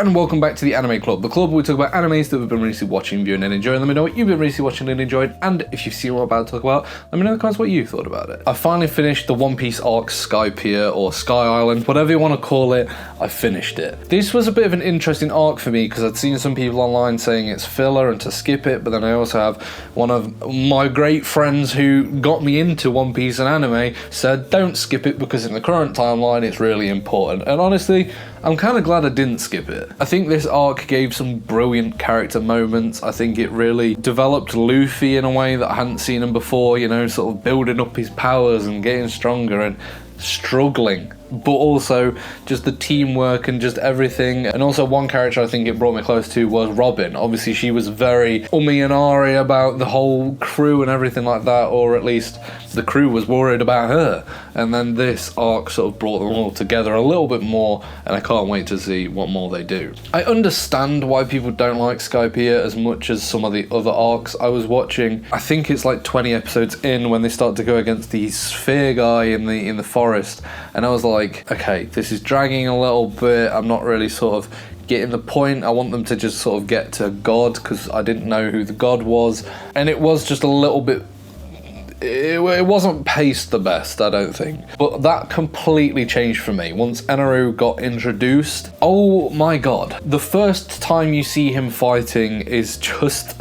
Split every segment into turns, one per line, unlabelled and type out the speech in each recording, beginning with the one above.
and welcome back to the Anime Club, the club where we talk about animes that we've been recently watching, viewing and enjoying. Let me know what you've been recently watching and enjoyed, and if you've seen what I'm about to talk about, let me know in the comments what you thought about it. I finally finished the One Piece arc Sky Pier, or Sky Island, whatever you want to call it, I finished it. This was a bit of an interesting arc for me, because I'd seen some people online saying it's filler and to skip it, but then I also have one of my great friends who got me into One Piece and anime said don't skip it because in the current timeline it's really important, and honestly, I'm kind of glad I didn't skip it. I think this arc gave some brilliant character moments. I think it really developed Luffy in a way that I hadn't seen him before, you know, sort of building up his powers and getting stronger and struggling, but also just the teamwork and just everything. And also one character I think it brought me close to was Robin. Obviously she was very ummy and ahry about the whole crew and everything like that, or at least the crew was worried about her. And then this arc sort of brought them all together a little bit more, and I can't wait to see what more they do. I understand why people don't like Skypiea as much as some of the other arcs I was watching. I think it's like 20 episodes in when they start to go against the sphere guy in the forest, and I was like, okay, this is dragging a little bit. I'm not really sort of getting the point. I want them to just sort of get to God, because I didn't know who the God was, and it was just a little bit, it wasn't paced the best, I don't think. But that completely changed for me once Eneru got introduced. Oh my god. The first time you see him fighting is just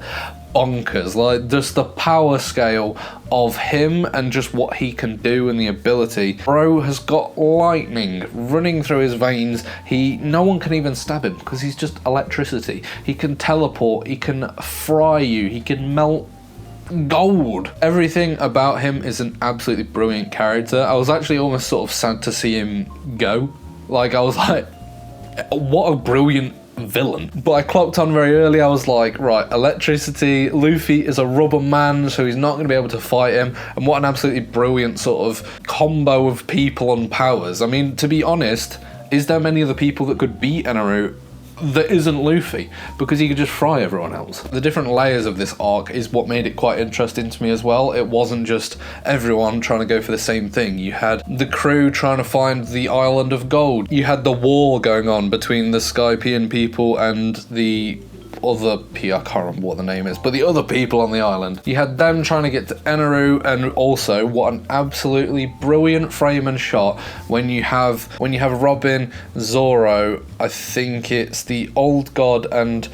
bonkers. Like, just the power scale of him and just what he can do and the ability. Bro has got lightning running through his veins. No one can even stab him because he's just electricity. He can teleport, he can fry you, he can melt gold. Everything about him is an absolutely brilliant character. I was actually almost sort of sad to see him go. Like, I was like, what a brilliant villain. But I clocked on very early. I was like, right, electricity, Luffy is a rubber man, so he's not going to be able to fight him, and what an absolutely brilliant sort of combo of people and powers. I mean, to be honest, is there many other people that could beat Eneru that isn't Luffy, because he could just fry everyone else? The different layers of this arc is what made it quite interesting to me as well. It wasn't just everyone trying to go for the same thing. You had the crew trying to find the island of gold. You had the war going on between the Skypian people and the other I can't remember what the name is, but the other people on the island. You had them trying to get to Eneru, and also what an absolutely brilliant frame and shot when you have Robin, Zoro, I think it's the old god and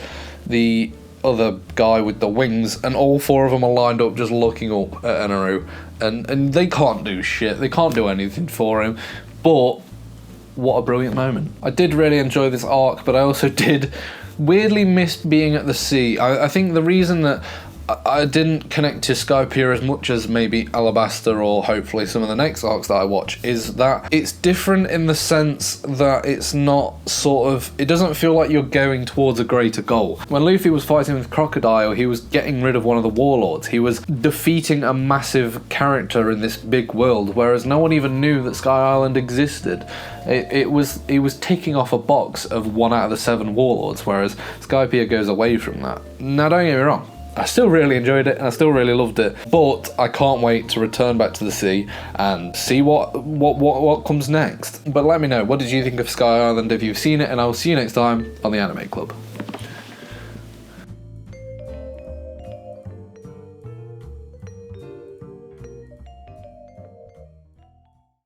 the other guy with the wings, and all four of them are lined up just looking up at Eneru, and they can't do shit, they can't do anything for him, but what a brilliant moment. I did really enjoy this arc, but I also did weirdly missed being at the sea. I think the reason that I didn't connect to Skypiea as much as maybe Alabasta or hopefully some of the next arcs that I watch is that it's different in the sense that it's not sort of, it doesn't feel like you're going towards a greater goal. When Luffy was fighting with Crocodile, he was getting rid of one of the warlords. He was defeating a massive character in this big world, whereas no one even knew that Sky Island existed. He was ticking off a box of 1 out of the 7 warlords, whereas Skypiea goes away from that. Now don't get me wrong, I still really enjoyed it and I still really loved it, but I can't wait to return back to the sea and see what comes next. But let me know, what did you think of Sky Island if you've seen it, and I'll see you next time on the Anime Club.